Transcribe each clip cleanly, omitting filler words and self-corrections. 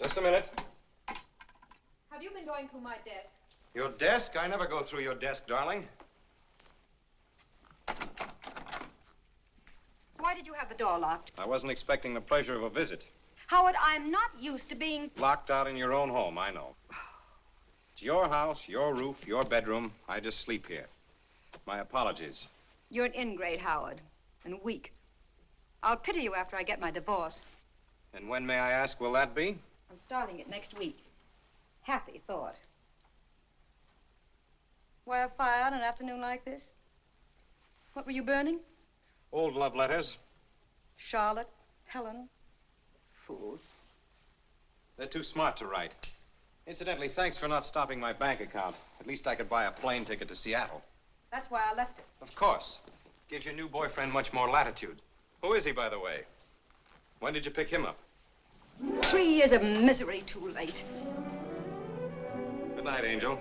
Just a minute. Have you been going through my desk? Your desk? I never go through your desk, darling. Why did you have the door locked? I wasn't expecting the pleasure of a visit. Howard, I'm not used to being... Locked out in your own home, I know. It's your house, your roof, your bedroom. I just sleep here. My apologies. You're an ingrate, Howard, and weak. I'll pity you after I get my divorce. And when, may I ask, will that be? I'm starting it next week. Happy thought. Why a fire on an afternoon like this? What were you burning? Old love letters. Charlotte, Helen. Fools. They're too smart to write. Incidentally, thanks for not stopping my bank account. At least I could buy a plane ticket to Seattle. That's why I left it. Of course. Gives your new boyfriend much more latitude. Who is he, by the way? When did you pick him up? 3 years of misery too late. Good night, Angel.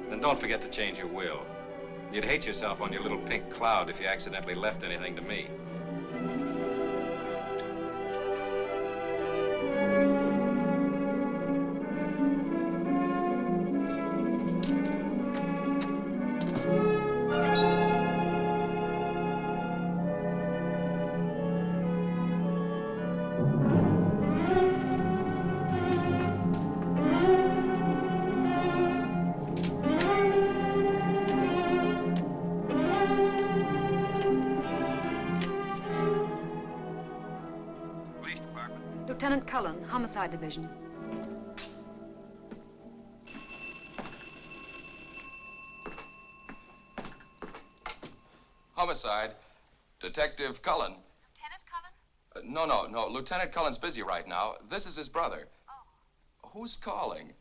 And don't forget to change your will. You'd hate yourself on your little pink cloud if you accidentally left anything to me. Lieutenant Cullen, homicide division. Homicide. Detective Cullen. Lieutenant Cullen? No. Lieutenant Cullen's busy right now. This is his brother. Oh. Who's calling?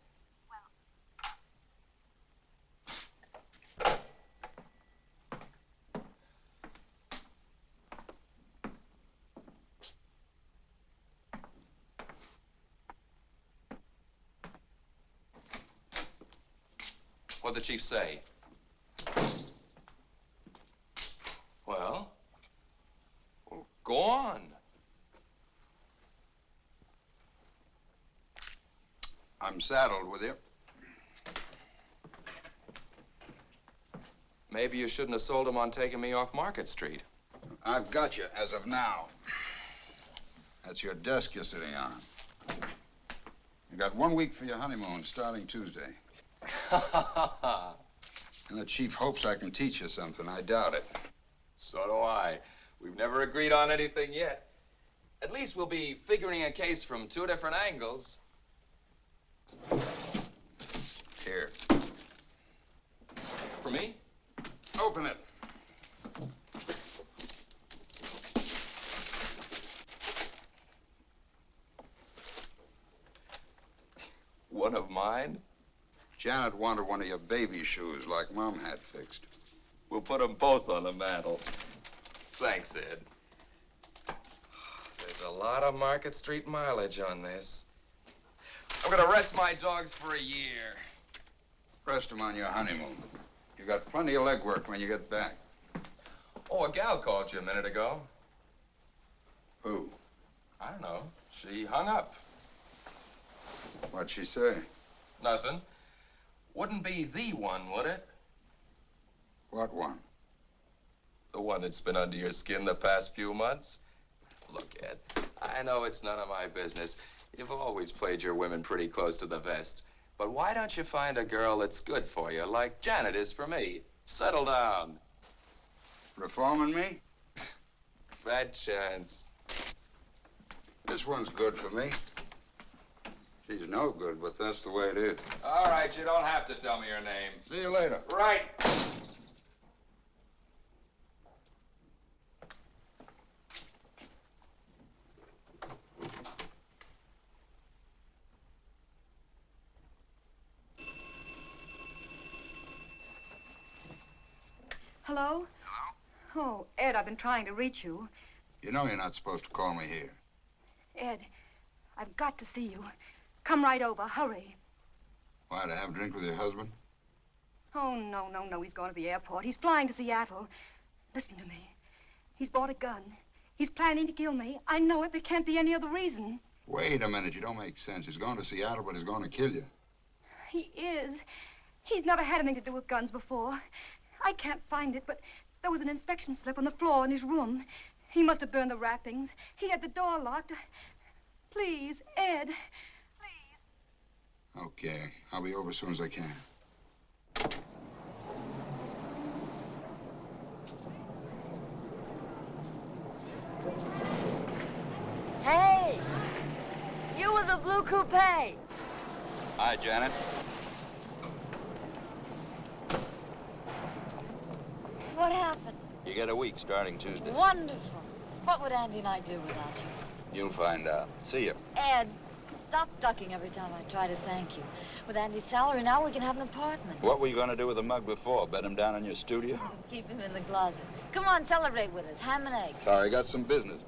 What'd the chief say? Well, go on. I'm saddled with you. Maybe you shouldn't have sold him on taking me off Market Street. I've got you as of now. That's your desk you're sitting on. You got 1 week for your honeymoon starting Tuesday. And the chief hopes I can teach you something. I doubt it. So do I. We've never agreed on anything yet. At least we'll be figuring a case from 2 different angles. Here. For me? Open it. One of mine? Janet wanted one of your baby shoes like Mom had fixed. We'll put them both on the mantle. Thanks, Ed. There's a lot of Market Street mileage on this. I'm gonna rest my dogs for a year. Rest them on your honeymoon. You got plenty of legwork when you get back. Oh, a gal called you a minute ago. Who? I don't know. She hung up. What'd she say? Nothing. Wouldn't be the one, would it? What one? The one that's been under your skin the past few months? Look, Ed, I know it's none of my business. You've always played your women pretty close to the vest. But why don't you find a girl that's good for you, like Janet is for me? Settle down. Reforming me? Bad chance. This one's good for me. She's no good, but that's the way it is. All right, you don't have to tell me your name. See you later. Right. Hello? Oh, Ed, I've been trying to reach you. You know you're not supposed to call me here. Ed, I've got to see you. Come right over, hurry. Why, to have a drink with your husband? Oh, no, he's going to the airport. He's flying to Seattle. Listen to me. He's bought a gun. He's planning to kill me. I know it. There can't be any other reason. Wait a minute, you don't make sense. He's going to Seattle, but he's going to kill you. He is. He's never had anything to do with guns before. I can't find it, but there was an inspection slip on the floor in his room. He must have burned the wrappings. He had the door locked. Please, Ed. Please. Okay, I'll be over as soon as I can. Hey! You with the blue coupe. Hi, Janet. What happened? You get a week starting Tuesday. Wonderful. What would Andy and I do without you? You'll find out. See you. Ed, stop ducking every time I try to thank you. With Andy's salary now, we can have an apartment. What were you going to do with the mug before? Bed him down in your studio? Keep him in the closet. Come on, celebrate with us. Ham and eggs. Sorry, I got some business.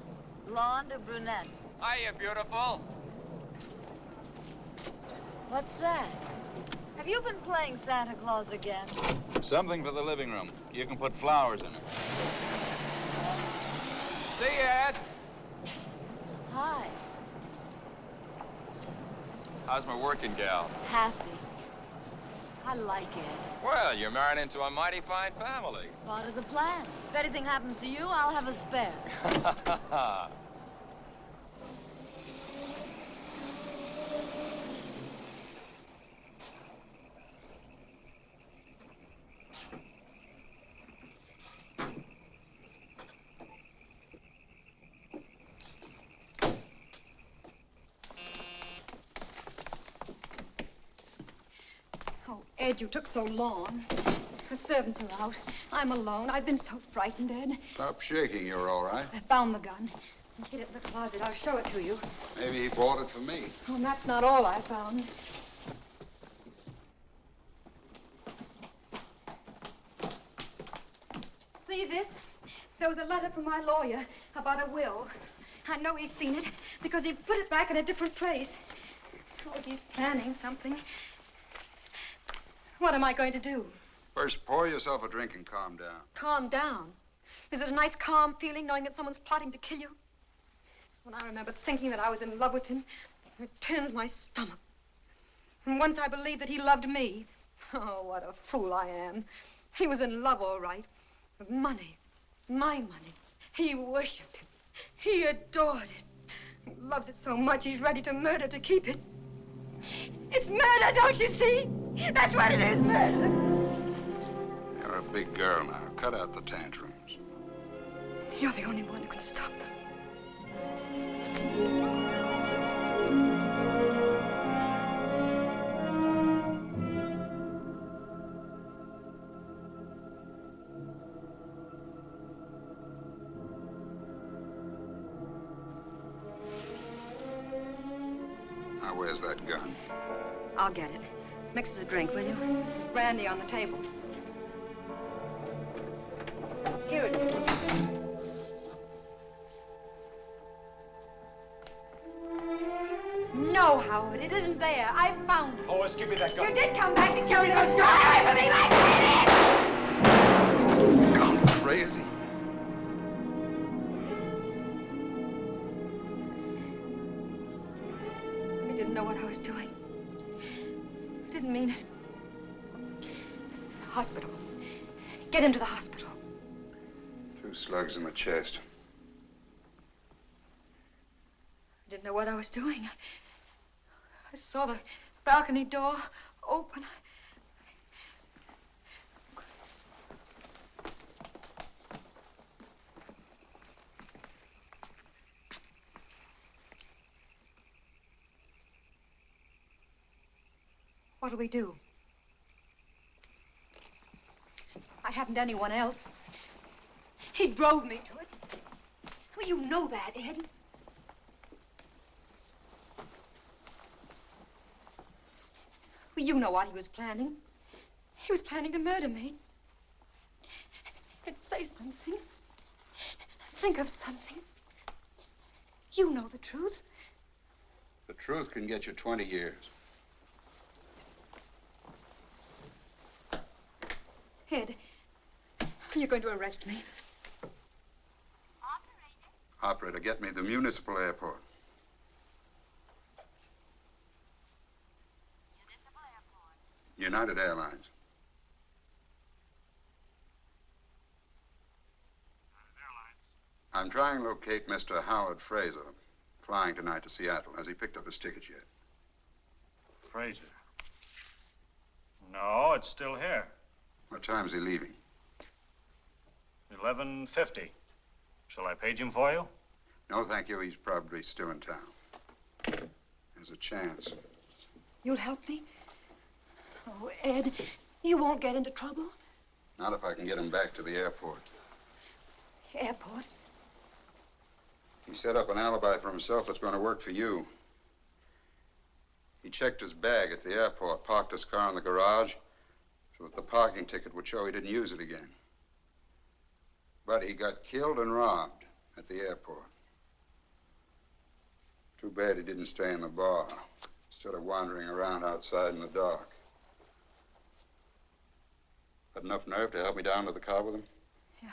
Blonde or brunette? Hiya, beautiful. What's that? Have you been playing Santa Claus again? Something for the living room. You can put flowers in it. See you, Ed. Hi. How's my working gal? Happy. I like Ed. Well, you're married into a mighty fine family. Part of the plan. If anything happens to you, I'll have a spare. Oh, Ed, you took so long. The servants are out. I'm alone. I've been so frightened, Ed. Stop shaking, you're all right. I found the gun. Hid it in the closet. I'll show it to you. Maybe he bought it for me. Oh, and that's not all I found. See this? There was a letter from my lawyer about a will. I know he's seen it because he put it back in a different place. Oh, he's planning something. What am I going to do? First, pour yourself a drink and calm down. Calm down. Is it a nice, calm feeling knowing that someone's plotting to kill you? When I remember thinking that I was in love with him, it turns my stomach. And once I believed that he loved me, oh, what a fool I am. He was in love, all right, with money, my money. He worshipped it. He adored it. He loves it so much he's ready to murder to keep it. It's murder, don't you see? That's what it is, murder. You're a big girl now. Cut out the tantrums. You're the only one who can stop them. Now, where's that gun? I'll get it. Mix us a drink, will you? There's brandy on the table. Here it is. No, Howard, it isn't there. I found it. Lois, give me that gun. You did come back to kill me. Don't drive away from me like that! Gone crazy. I didn't know what I was doing. I didn't mean it. The hospital. Get him to the hospital. 2 slugs in the chest. I didn't know what I was doing. I saw the balcony door open. What'll we do? I haven't anyone else. He drove me to it. Well, you know that, Ed. Well, you know what he was planning. He was planning to murder me. Ed, say something. Think of something. You know the truth. The truth can get you 20 years. Ed, you're going to arrest me. Operator, get me the municipal airport. Municipal airport. United Airlines. I'm trying to locate Mr. Howard Frazer, flying tonight to Seattle. Has he picked up his ticket yet? Frazer? No, it's still here. What time is he leaving? 11:50. Shall I page him for you? No, thank you. He's probably still in town. There's a chance. You'll help me? Oh, Ed, you won't get into trouble? Not if I can get him back to the airport. Airport? He set up an alibi for himself that's going to work for you. He checked his bag at the airport, parked his car in the garage, so that the parking ticket would show he didn't use it again. But he got killed and robbed at the airport. Too bad he didn't stay in the bar instead of wandering around outside in the dark. Got enough nerve to help me down to the car with him? Yeah.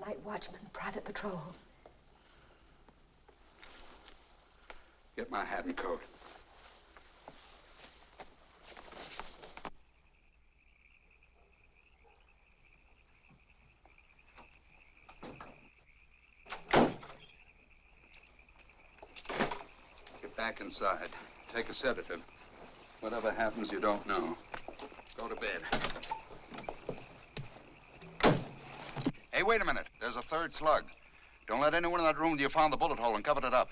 Night watchman, private patrol. Get my hat and coat. Get back inside. Take a sedative. Whatever happens, you don't know. Go to bed. Hey, wait a minute. There's a 3rd slug. Don't let anyone in that room till you found the bullet hole and covered it up.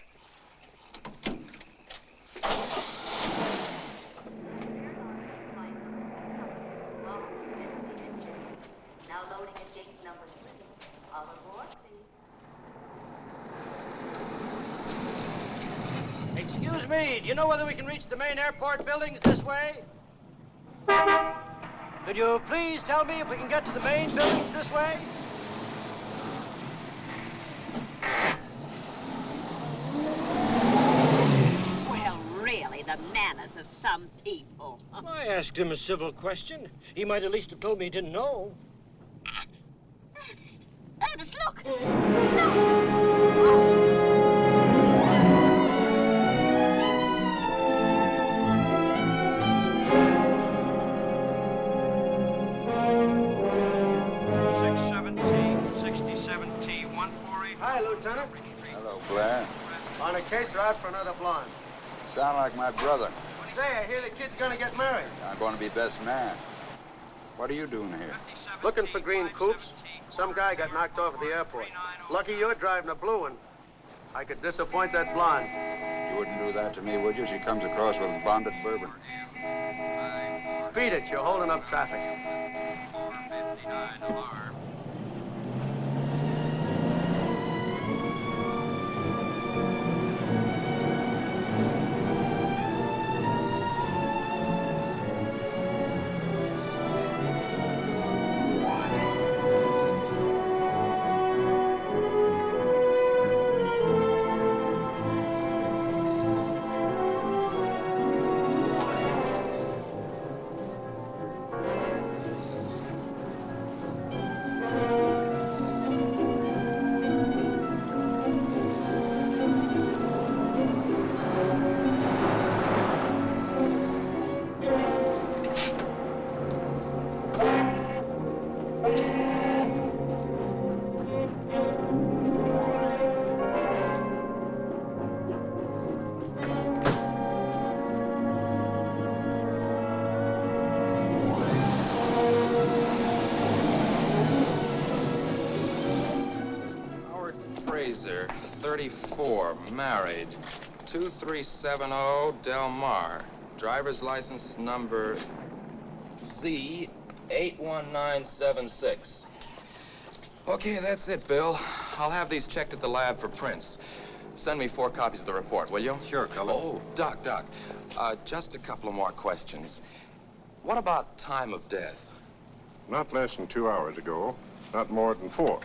Now loading at gate number 3. All aboard, please. Excuse me, do you know whether we can reach the main airport buildings this way? Could you please tell me if we can get to the main buildings this way? Well, really, the manners of some people. I asked him a civil question. He might at least have told me he didn't know. Ernest, look! Look! Hi, Lieutenant. Hello, Blair. On a case or out for another blonde? Sound like my brother. Say, I hear the kid's gonna get married. I'm going to be best man. What are you doing here? Looking for green coupes. Some guy got knocked off at the airport. Lucky you're driving a blue one. I could disappoint that blonde. You wouldn't do that to me, would you? She comes across with bonded bourbon. Beat it, you're holding up traffic. 459 alarm. 34, married. 2370 Del Mar. Driver's license number Z81976. Okay, that's it, Bill. I'll have these checked at the lab for prints. Send me 4 copies of the report, will you? Sure, Cullen. Oh, Doc. Just a couple of more questions. What about time of death? Not less than 2 hours ago, not more than 4.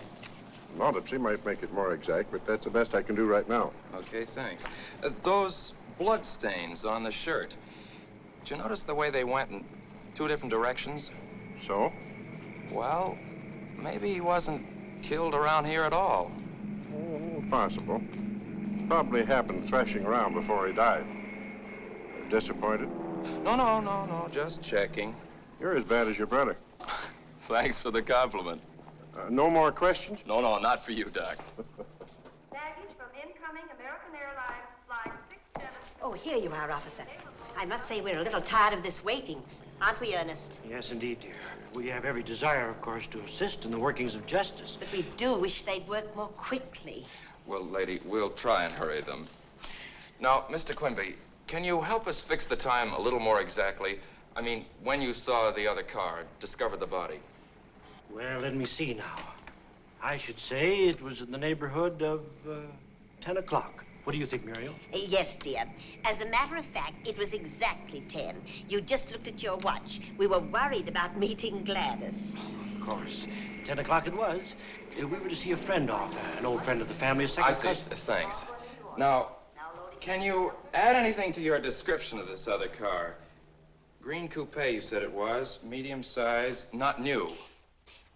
An autopsy might make it more exact, but that's the best I can do right now. Okay, thanks. Those blood stains on the shirt. Did you notice the way they went in 2 different directions? So? Well, maybe he wasn't killed around here at all. Oh, possible. Probably happened thrashing around before he died. Disappointed? No, just checking. You're as bad as your brother. Thanks for the compliment. No more questions? No, not for you, Doc. Baggage from incoming American Airlines flight 67. Oh, here you are, officer. I must say we're a little tired of this waiting. Aren't we, Ernest? Yes, indeed, dear. We have every desire, of course, to assist in the workings of justice. But we do wish they'd work more quickly. Well, lady, we'll try and hurry them. Now, Mr. Quimby, can you help us fix the time a little more exactly? I mean, when you saw the other car, discovered the body. Well, let me see now. I should say it was in the neighborhood of 10 o'clock. What do you think, Muriel? Yes, dear. As a matter of fact, it was exactly 10. You just looked at your watch. We were worried about meeting Gladys. Of course. 10 o'clock it was. We were to see a friend off, an old friend of the family, a second cousin. Thanks. Now, can you add anything to your description of this other car? Green coupe, you said it was. Medium size, not new.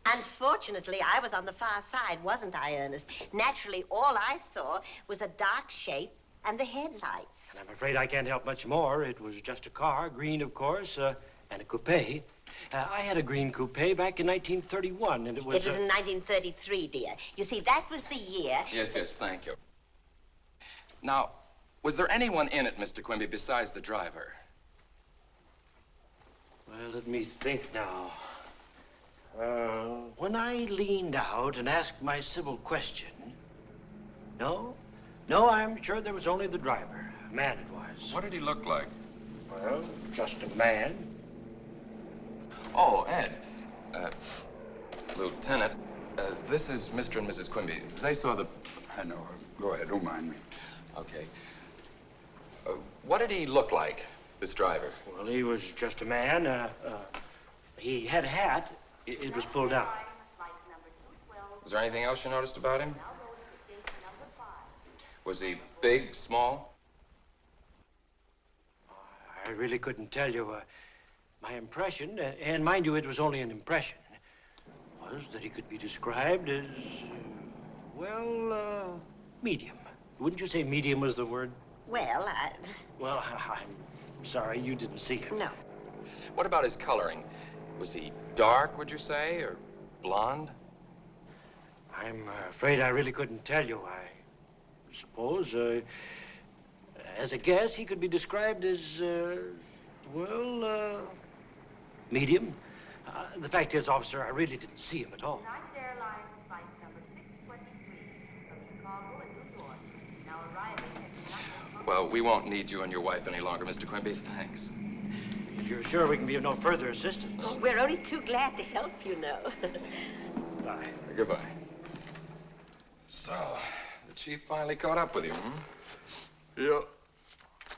Unfortunately, I was on the far side, wasn't I, Ernest? Naturally, all I saw was a dark shape and the headlights. And I'm afraid I can't help much more. It was just a car, green, of course, and a coupe. I had a green coupe back in 1931, and it was... It was in 1933, dear. You see, that was the year... Yes, thank you. Now, was there anyone in it, Mr. Quimby, besides the driver? Well, let me think now. When I leaned out and asked my civil question, no, I'm sure there was only the driver. A man it was. What did he look like? Well, just a man. Oh, Ed. Lieutenant, this is Mr. and Mrs. Quimby. They saw the... I know. Go ahead. Don't mind me. Okay. What did he look like, this driver? Well, he was just a man. He had a hat. It was pulled down. Was there anything else you noticed about him? Was he big, small? I really couldn't tell you. My impression, and mind you, it was only an impression, was that he could be described as, well, medium. Wouldn't you say medium was the word? Well, Well, I'm sorry you didn't see him. No. What about his coloring? Was he dark, would you say, or blonde? I'm afraid I really couldn't tell you. I suppose, as a guess, he could be described as, medium. The fact is, officer, I really didn't see him at all. United Airlines flight number 623 from Chicago and New York. Now arriving at United... Well, we won't need you and your wife any longer, Mr. Quimby. Thanks. If you're sure we can be of no further assistance. Oh, we're only too glad to help, you know. Bye. Goodbye. So, the chief finally caught up with you, Yeah.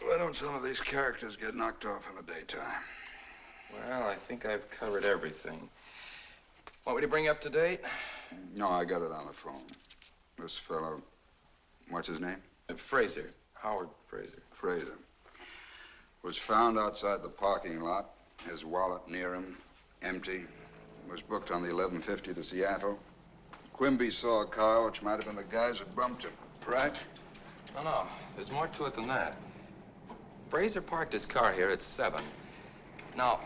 Why don't some of these characters get knocked off in the daytime? Well, I think I've covered everything. Want me to bring you up to date? No, I got it on the phone. This fellow, what's his name? Frazer. Howard Frazer. Frazer. Was found outside the parking lot. His wallet near him, empty. Was booked on the 11:50 to Seattle. Quimby saw a car, which might have been the guys that bumped him. Right? No. There's more to it than that. Frazer parked his car here at 7. Now,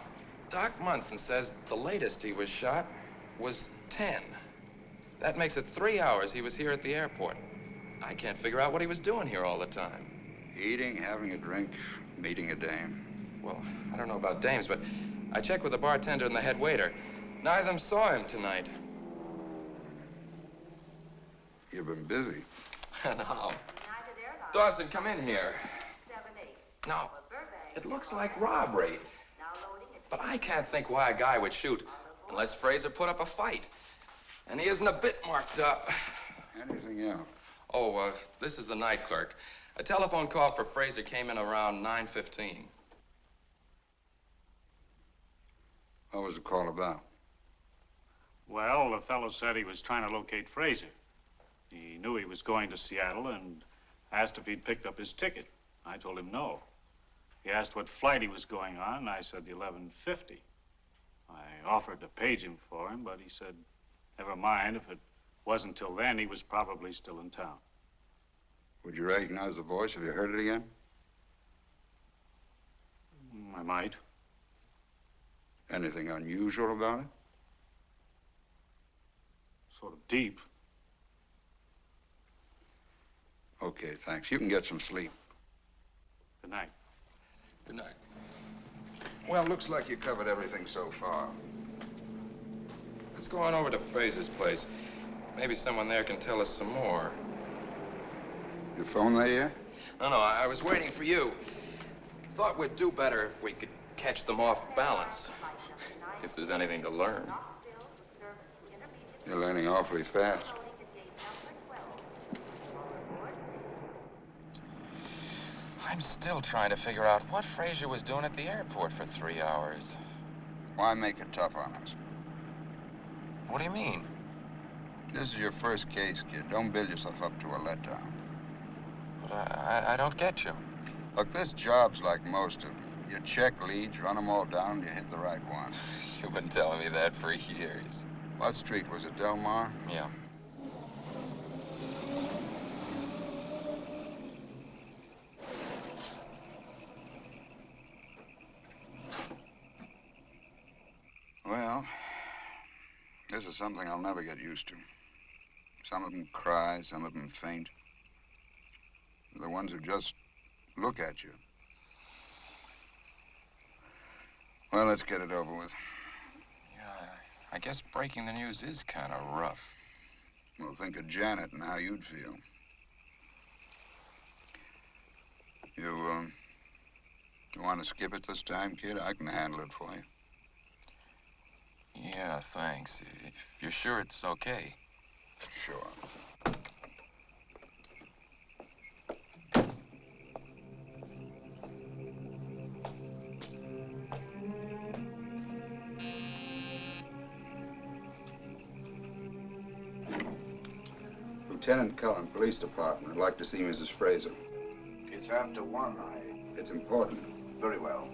Doc Munson says the latest he was shot was 10. That makes it 3 hours he was here at the airport. I can't figure out what he was doing here all the time. Eating, having a drink, meeting a dame. Well, I don't know about dames, but I checked with the bartender and the head waiter. Neither of them saw him tonight. You've been busy. Now, Dawson, come in here. Now, it looks like robbery. But I can't think why a guy would shoot unless Frazer put up a fight. And he isn't a bit marked up. Anything else? Oh, this is the night clerk. A telephone call for Frazer came in around 9:15. What was the call about? Well, the fellow said he was trying to locate Frazer. He knew he was going to Seattle and asked if he'd picked up his ticket. I told him no. He asked what flight he was going on, and I said the 11:50. I offered to page him for him, but he said, never mind, if it wasn't till then, he was probably still in town. Would you recognize the voice if you heard it again? I might. Anything unusual about it? Sort of deep. Okay, thanks. You can get some sleep. Good night. Good night. Well, looks like you covered everything so far. Let's go on over to Frazer's place. Maybe someone there can tell us some more. Your phone there yet? No, I was waiting for you. Thought we'd do better if we could catch them off balance. If there's anything to learn. You're learning awfully fast. I'm still trying to figure out what Frazer was doing at the airport for 3 hours. Why make it tough on us? What do you mean? This is your first case, kid. Don't build yourself up to a letdown. But I don't get you. Look, this job's like most of them. You check leads, run them all down, and you hit the right one. You've been telling me that for years. What street was it, Del Mar? Yeah. Well, this is something I'll never get used to. Some of them cry, some of them faint. The ones who just look at you. Well, let's get it over with. Yeah, I guess breaking the news is kind of rough. Well, think of Janet and how you'd feel. You want to skip it this time, kid? I can handle it for you. Yeah, thanks. If you're sure it's okay. Sure. Lieutenant Cullen, Police Department. I'd like to see Mrs. Frazer. It's after 1. It's important. Very well.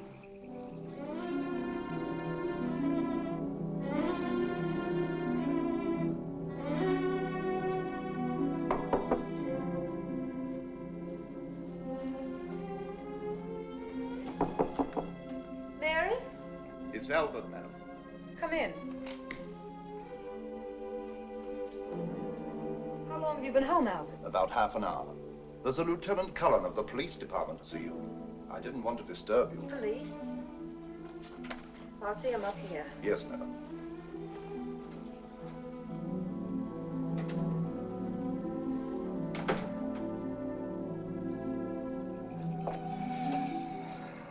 Mary? It's Albert, madam. Come in. How long have you been home, Albert? About half an hour. There's a Lieutenant Cullen of the police department to see you. I didn't want to disturb you. Police? I'll see him up here. Yes, madam.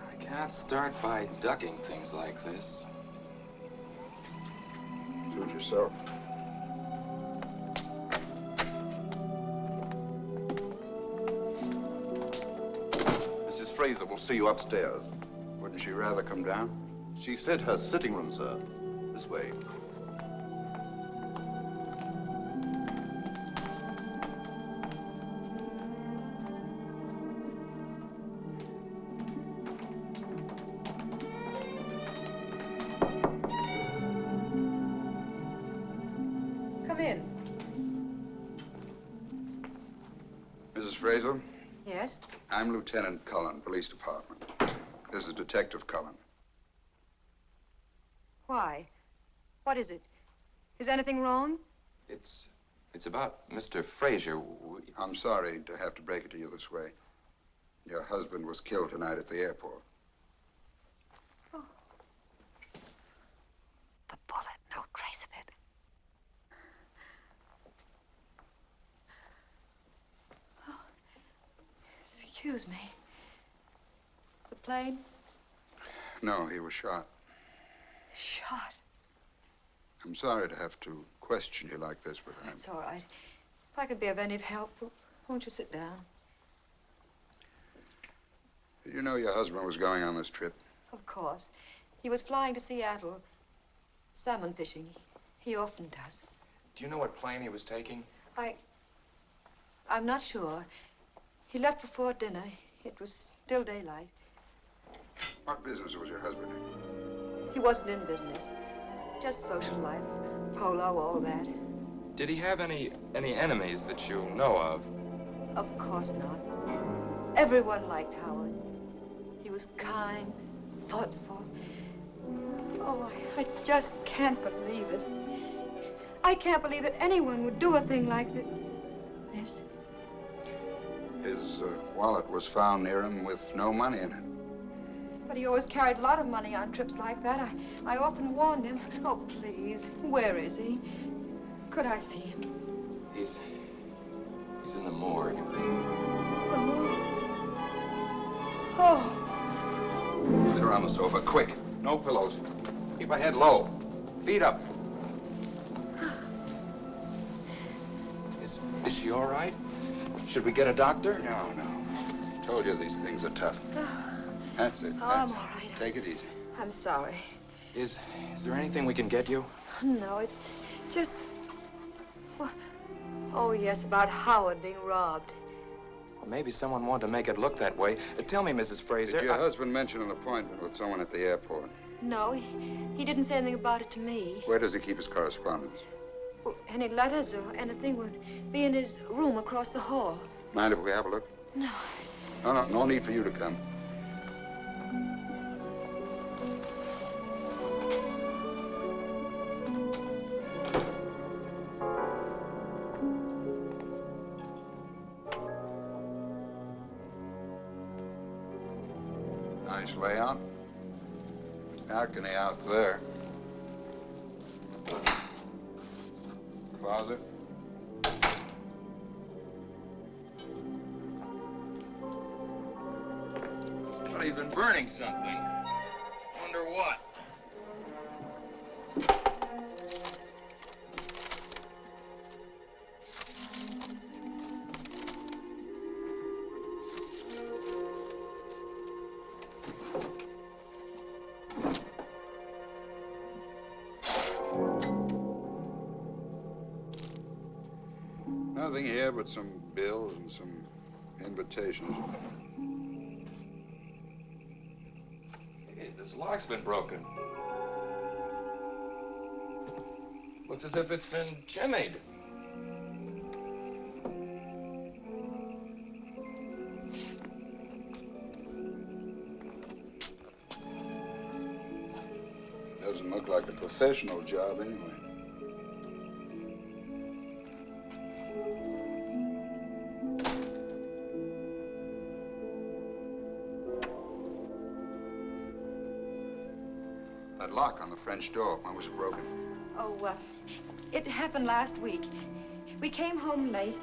I can't start by ducking things like this. Suit yourself. Mrs. Frazer will see you upstairs. Wouldn't she rather come down? She said her sitting room, sir. This way. Come in. Mrs. Frazer? Yes? I'm Lieutenant Cullen, Police Department. This is Detective Cullen. Why? What is it? Is anything wrong? It's about Mr. Frazer. I'm sorry to have to break it to you this way. Your husband was killed tonight at the airport. Oh. The bullet, no trace of it. Excuse me. The plane? No, he was shot. Shot? I'm sorry to have to question you like this, but That's all right. If I could be of any help, won't you sit down? Did you know your husband was going on this trip? Of course. He was flying to Seattle. Salmon fishing. He often does. Do you know what plane he was taking? I'm not sure. He left before dinner. It was still daylight. What business was your husband in? He wasn't in business. Just social life. Polo, all that. Did he have any enemies that you know of? Of course not. Everyone liked Howard. He was kind, thoughtful. Oh, I just can't believe it. I can't believe that anyone would do a thing like this. His wallet was found near him with no money in it. But he always carried a lot of money on trips like that. I often warned him. Oh, please, where is he? Could I see him? He's in the morgue. The morgue? Oh. Sit her on the sofa, quick. No pillows. Keep her head low. Feet up. Is she all right? Should we get a doctor? No. Told you these things are tough. That's it. Oh, I'm all right. Take it easy. I'm sorry. Is there anything we can get you? No, it's just... Well, oh, yes, about Howard being robbed. Well, maybe someone wanted to make it look that way. Tell me, Mrs. Frazer. Did your husband mention an appointment with someone at the airport? No, he didn't say anything about it to me. Where does he keep his correspondence? Well, any letters or anything would be in his room across the hall. Mind if we have a look? No. No need for you to come. Nice layout. Balcony out there. Closet. Somebody's been burning something. Wonder what? Nothing here but some bills and some invitations. Hey, this lock's been broken. Looks as if it's been jimmied. Doesn't look like a professional job anyway. That lock on the French door, when was it broken? Oh, it happened last week. We came home late.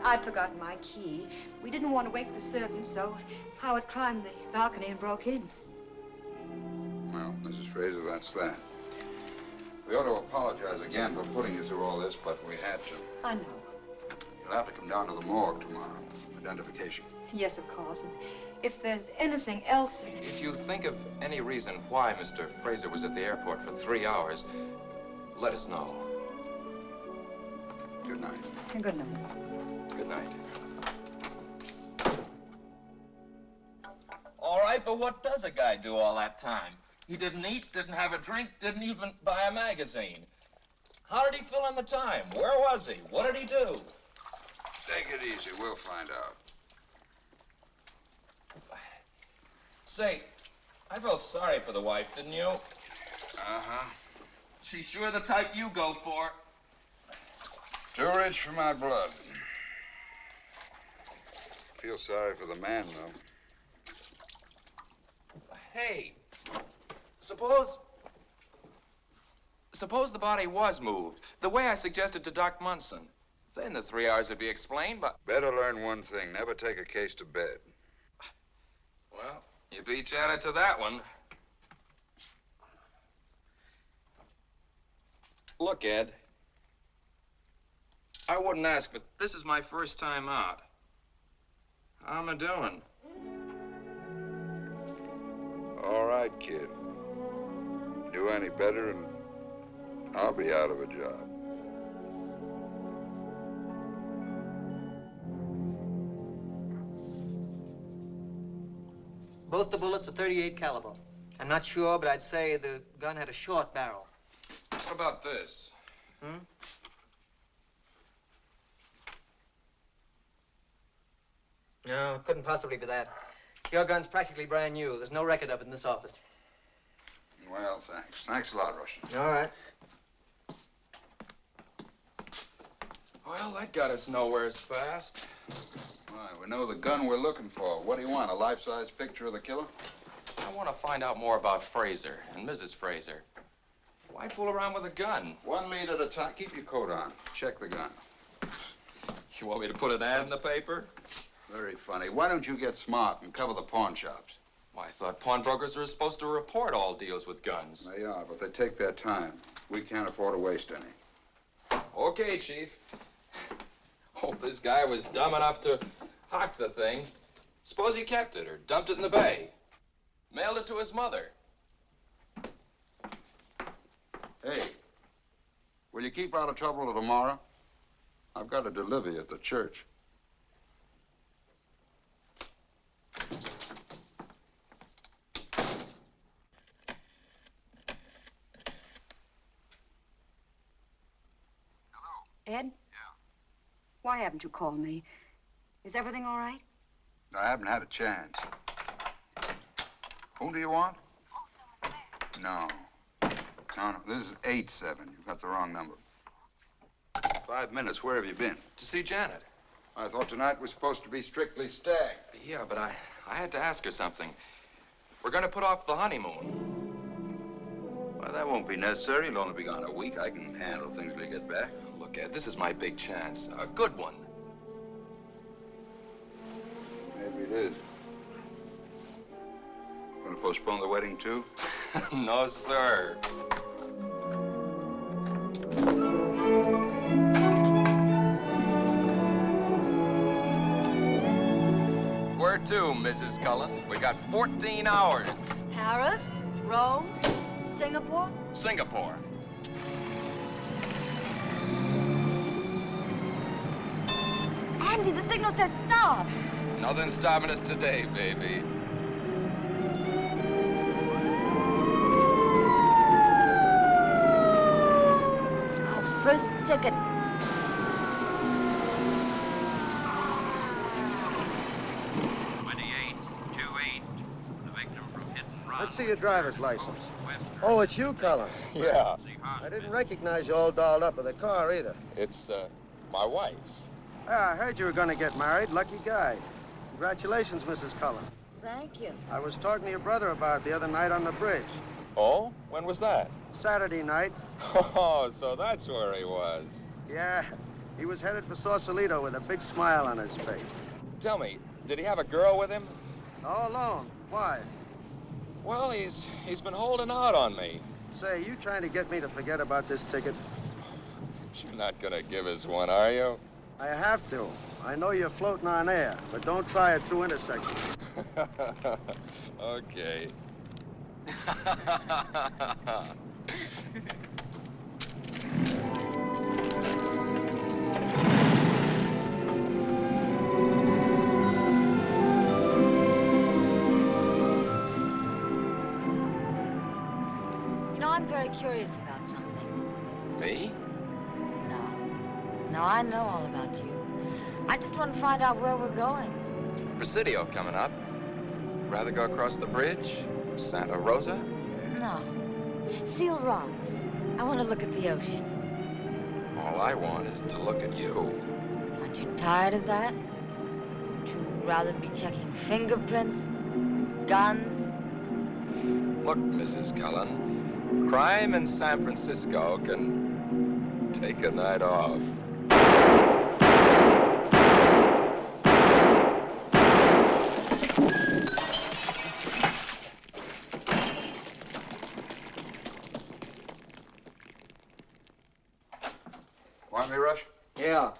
I'd forgotten my key. We didn't want to wake the servants, so Howard climbed the balcony and broke in. Well, Mrs. Frazer, that's that. We ought to apologize again for putting you through all this, but we had to. I know. You'll have to come down to the morgue tomorrow. Identification. Yes, of course. And if there's anything else... If you think of any reason why Mr. Frazer was at the airport for 3 hours, let us know. Good night. Good night. Good night. All right, but what does a guy do all that time? He didn't eat, didn't have a drink, didn't even buy a magazine. How did he fill in the time? Where was he? What did he do? Take it easy. We'll find out. Say, I felt sorry for the wife, didn't you? Uh-huh. She's sure the type you go for. Too rich for my blood. Feel sorry for the man, though. Hey, suppose the body was moved, the way I suggested to Doc Munson. Then the 3 hours would be explained, but... Better learn one thing. Never take a case to bed. You beat Janet to that one. Look, Ed. I wouldn't ask, but this is my first time out. How am I doing? All right, kid. Do any better and I'll be out of a job. Both the bullets are .38 caliber. I'm not sure, but I'd say the gun had a short barrel. What about this? Hmm? No, it couldn't possibly be that. Your gun's practically brand new. There's no record of it in this office. Well, thanks. Thanks a lot, Russian. All right. Well, that got us nowheres fast. Why, we know the gun we're looking for. What do you want, a life-size picture of the killer? I want to find out more about Frazer and Mrs. Frazer. Why fool around with a gun? 1 lead at a time. Keep your coat on. Check the gun. You want me to put an ad in the paper? Very funny. Why don't you get smart and cover the pawn shops? Why, I thought pawnbrokers were supposed to report all deals with guns. They are, but they take their time. We can't afford to waste any. Okay, Chief. Hope this guy was dumb enough to hock the thing. Suppose he kept it or dumped it in the bay. Mailed it to his mother. Hey, will you keep out of trouble till tomorrow? I've got to deliver you at the church. Ed? Yeah? Why haven't you called me? Is everything all right? I haven't had a chance. Whom do you want? Oh, someone's there. No. No, this is 87. You've got the wrong number. 5 minutes. Where have you been? To see Janet. I thought tonight was supposed to be strictly stag. Yeah, but I had to ask her something. We're going to put off the honeymoon. Well, that won't be necessary. You'll only be gone a week. I can handle things till you get back. Look, Ed, this is my big chance. A good one. Maybe it is. Going to postpone the wedding, too? No, sir. Where to, Mrs. Cullen? We got 14 hours. Paris, Rome, Singapore? Singapore. Andy, the signal says stop. Nothing's stopping us today, baby. Our first ticket. Let's see your driver's license. Oh, it's you, Cullen. Yeah. I didn't recognize you all dolled up with a car either. It's, my wife's. Yeah, I heard you were going to get married. Lucky guy. Congratulations, Mrs. Cullen. Thank you. I was talking to your brother about it the other night on the bridge. Oh? When was that? Saturday night. Oh, so that's where he was. Yeah, he was headed for Sausalito with a big smile on his face. Tell me, did he have a girl with him? All alone. Why? Well, he's been holding out on me. Say, you trying to get me to forget about this ticket? You're not gonna give us one, are you? I have to. I know you're floating on air, but don't try it through intersections. Okay. You know, I'm very curious about something. Me? No, I know all about you. I just want to find out where we're going. Presidio coming up. Rather go across the bridge? Santa Rosa? No. Seal Rocks. I want to look at the ocean. All I want is to look at you. Aren't you tired of that? Would you rather be checking fingerprints, guns? Look, Mrs. Cullen, crime in San Francisco can take a night off. Want me, Rush? Yeah.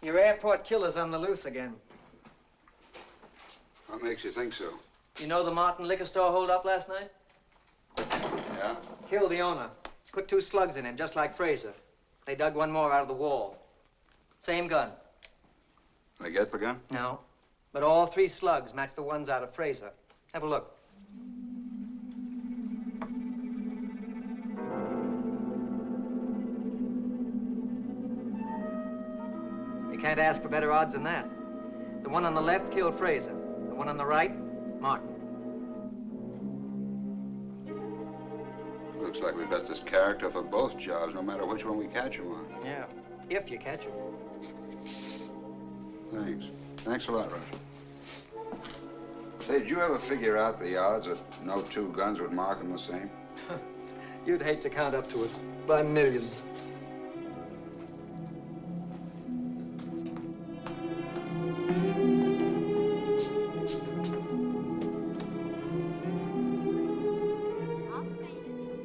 Your airport killer's on the loose again. What makes you think so? You know the Martin liquor store hold-up last night? Yeah? Killed the owner. Put 2 slugs in him, just like Frazer. They dug one more out of the wall. Same gun. They get the gun? No. But all 3 slugs match the ones out of Frazer. Have a look. You can't ask for better odds than that. The one on the left killed Frazer. The one on the right, Martin. Looks like we've got this character for both jobs, no matter which one we catch him on. Yeah, if you catch him. Thanks. Thanks a lot, Rush. Say, did you ever figure out the odds that no 2 guns would mark him the same? You'd hate to count up to it by millions.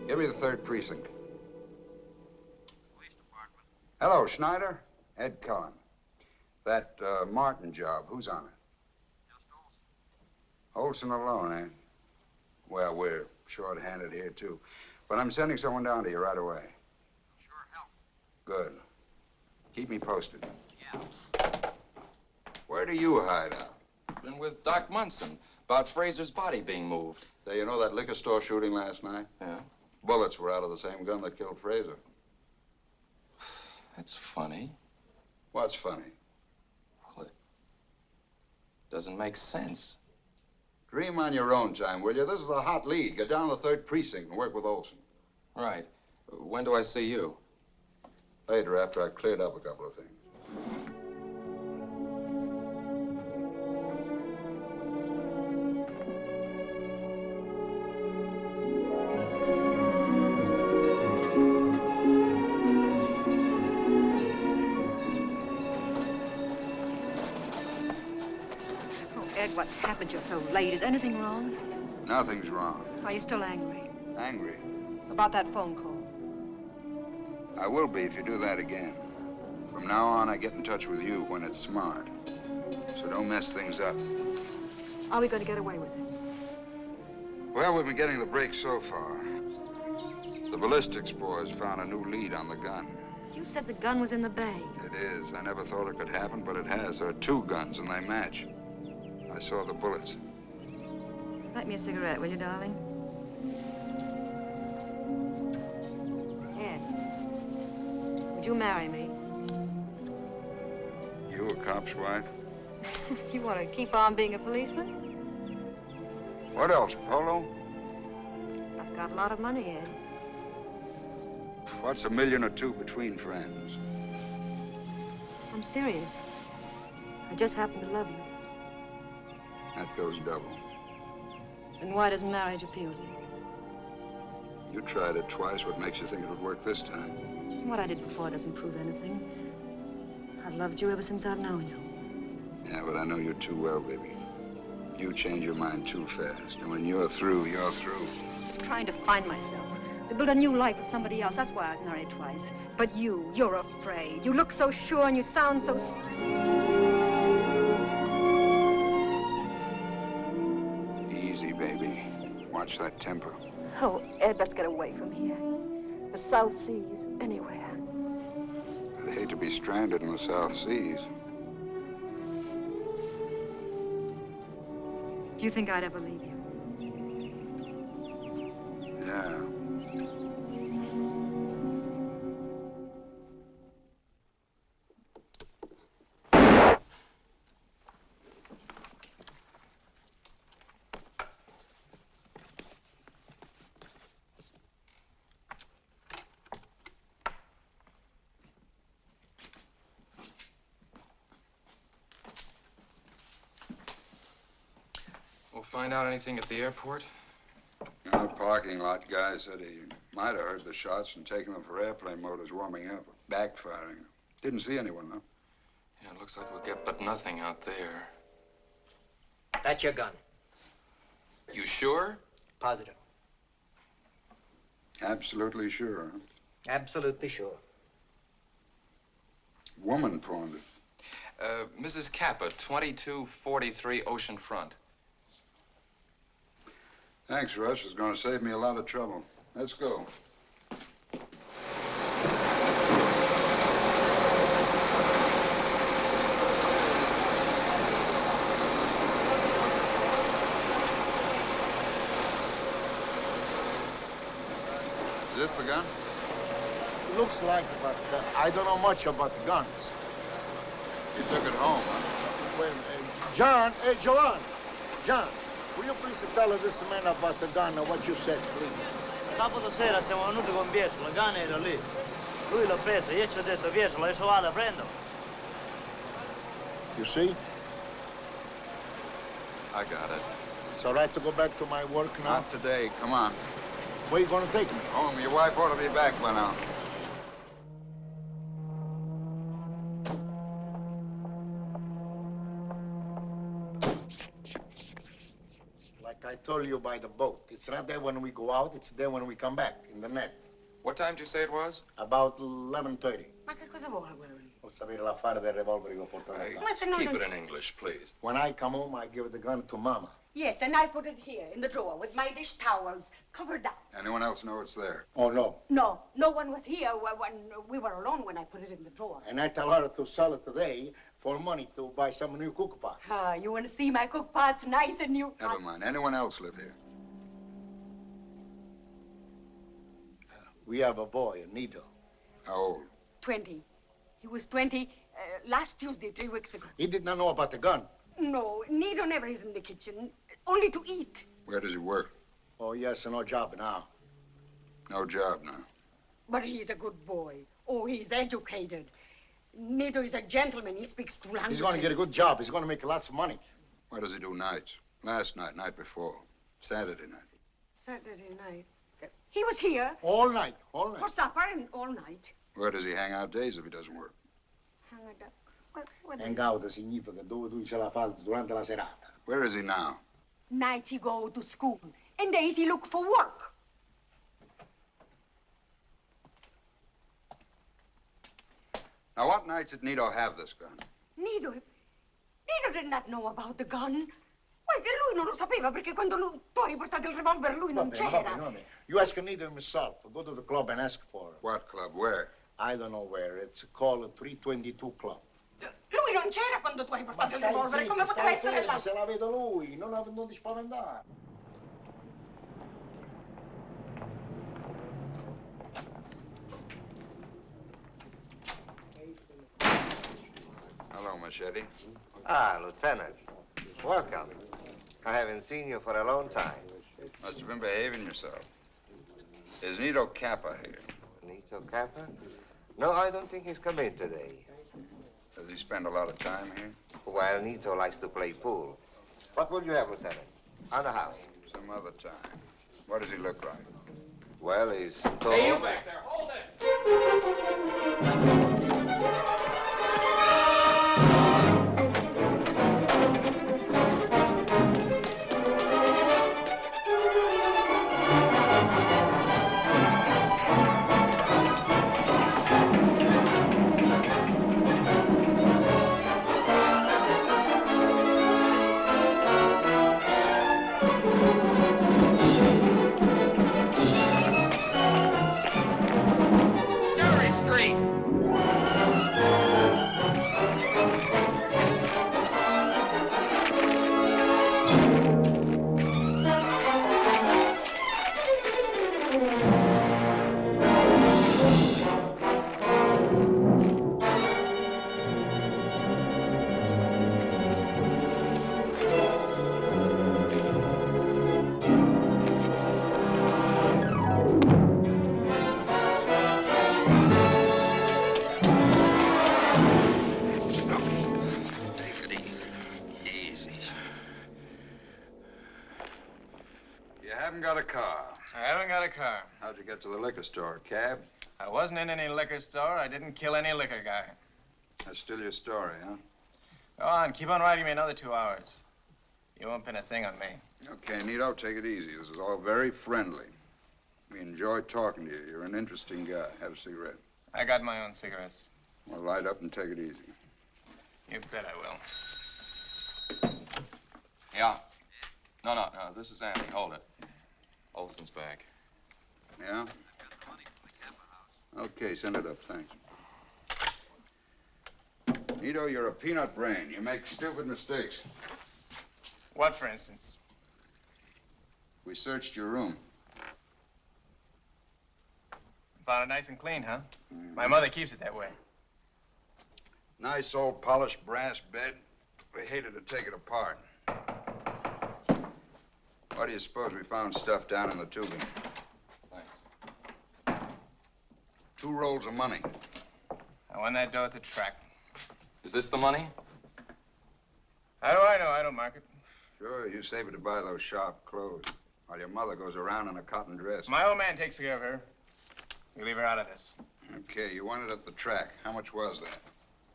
Give me the 3rd precinct. Police department. Hello, Schneider. Ed Cullen. That Martin job, who's on it? Just Olson. Olson alone, eh? Well, we're short-handed here, too. But I'm sending someone down to you right away. Sure help. Good. Keep me posted. Yeah. Where do you hide out? Been with Doc Munson about Frazer's body being moved. Say, you know that liquor store shooting last night? Yeah. Bullets were out of the same gun that killed Frazer. That's funny. What's funny? Well, it doesn't make sense. Dream on your own time, will you? This is a hot lead. Get down to the 3rd precinct and work with Olson. Right. When do I see you? Later, after I've cleared up a couple of things. Ed, what's happened? You're so late. Is anything wrong? Nothing's wrong. Are you still angry? Angry? About that phone call? I will be if you do that again. From now on, I get in touch with you when it's smart. So don't mess things up. Are we going to get away with it? Well, we've been getting the break so far. The ballistics boys found a new lead on the gun. You said the gun was in the bay. It is. I never thought it could happen, but it has. There are 2 guns, and they match. I saw the bullets. Light me a cigarette, will you, darling? Ed, would you marry me? You a cop's wife? Do you want to keep on being a policeman? What else, Polo? I've got a lot of money, Ed. What's $1 million or 2 between friends? I'm serious. I just happen to love you. That goes double. Then why does marriage appeal to you? You tried it twice. What makes you think it would work this time? What I did before doesn't prove anything. I've loved you ever since I've known you. Yeah, but I know you too well, baby. You change your mind too fast. And when you're through, you're through. Just trying to find myself. To build a new life with somebody else. That's why I was married twice. But you're afraid. You look so sure and you sound so... Easy, baby. Watch that temper. Oh, Ed, let's get away from here. The South Seas, anywhere. I'd hate to be stranded in the South Seas. Do you think I'd ever leave you? Yeah. Find out anything at the airport? The parking lot guy said he might have heard the shots and taken them for airplane motors warming up, backfiring. Didn't see anyone, though. Yeah, it looks like we'll get but nothing out there. That's your gun. You sure? Positive. Absolutely sure, huh? Absolutely sure. Woman pawned it. Mrs. Kappa, 2243 Ocean Front. Thanks, Russ. It's going to save me a lot of trouble. Let's go. Is this the gun? Looks like, but I don't know much about the guns. You took it home, huh? Well, John, Joanne, John, will you please tell this man about the gun and what you said, please? Sabato sera siamo venuti con Pietro, la canna era lì. Lui l'ha presa, io ci ho detto Pietro, l'hai trovata, prendilo. You see? I got it. It's all right to go back to my work now? Not today. Come on. Where you going to take me? Home. Your wife ought to be back by now. Like I told you by the boat. It's not there when we go out, it's there when we come back, in the net. What time did you say it was? About 11:30. Ma che cosa vuole quello lì? Vuol sapere l'affare del revolver che ho portato a casa. Ma se non... Keep it in English, please. When I come home, I give the gun to Mama. Yes, and I put it here in the drawer with my dish towels covered up. Anyone else know it's there? Oh, no. No, no one was here when we were alone when I put it in the drawer. And I tell her to sell it today for money to buy some new cook pots. Ah, you want to see my cook pots nice and new? Never mind. Anyone else live here? We have a boy, Nito. How old? 20. He was 20 last Tuesday, 3 weeks ago. He did not know about the gun. No, Nito never is in the kitchen, only to eat. Where does he work? Oh, yes, no job now. No job now. But he's a good boy. Oh, he's educated. Nito is a gentleman. He speaks 2 languages. He's going to get a good job. He's going to make lots of money. Where does he do nights? Last night, night before. Saturday night. Saturday night. He was here. All night, all night. For supper and all night. Where does he hang out days if he doesn't work? Hang out significa dove tu ce la fa durante la serata. Where is he now? Nights he go to school, and days he look for work. Now, what nights did Nito have this gun? Nito did not know about the gun. Why, che lui non lo sapeva perché quando tu hai portato il revolver lui non c'era. You ask Nito himself. Go to the club and ask for it. What club? Where? I don't know where. It's called 322 Club. Lui non c'era quando tu hai portato il revolver. Come poteva essere là? Se la vedo lui, non ti spaventare. Hello, Machete. Ah, Lieutenant. Welcome. I haven't seen you for a long time. Must have been behaving yourself. Is Nito Kappa here? Nito Kappa? No, I don't think he's come in today. Does he spend a lot of time here? Well, Nito likes to play pool. What will you have, Lieutenant? On the house. Some other time. What does he look like? Well, he's tall. Hey, you back there, hold it! How'd you get to the liquor store? Cab? I wasn't in any liquor store. I didn't kill any liquor guy. That's still your story, huh? Go on, keep on writing me another 2 hours. You won't pin a thing on me. Okay, Nito, take it easy. This is all very friendly. We enjoyed talking to you. You're an interesting guy. Have a cigarette. I got my own cigarettes. Well, light up and take it easy. You bet I will. Yeah. No. This is Andy. Hold it. Olson's back. Yeah? Okay, send it up, thanks. Nito, you're a peanut brain. You make stupid mistakes. What, for instance? We searched your room. Found it nice and clean, huh? My mother keeps it that way. Nice old polished brass bed. We hated to take it apart. Why do you suppose we found stuff down in the tubing? Thanks. 2 rolls of money. I won that dough at the track. Is this the money? How do I know? I don't mark it. Sure, you save it to buy those sharp clothes, while your mother goes around in a cotton dress. My old man takes care of her. You leave her out of this. Okay, you won it at the track. How much was that?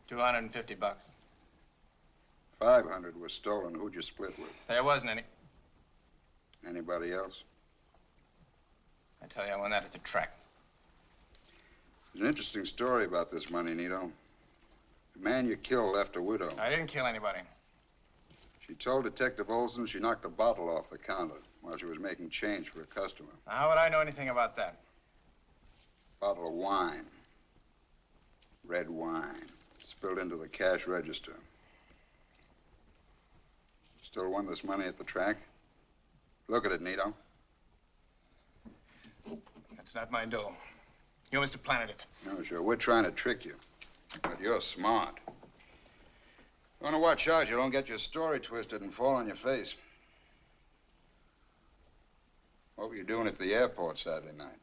$250. 500 was stolen. Who'd you split with? There wasn't any. Anybody else? I tell you, I won that at the track. There's an interesting story about this money, Nito. The man you killed left a widow. I didn't kill anybody. She told Detective Olson she knocked a bottle off the counter while she was making change for a customer. Now, how would I know anything about that? Bottle of wine. Red wine. Spilled into the cash register. Still won this money at the track? Look at it, Nito. That's not my dough. You must have planted it. No, sure. We're trying to trick you. But you're smart. You want to watch out you don't get your story twisted and fall on your face. What were you doing at the airport Saturday night?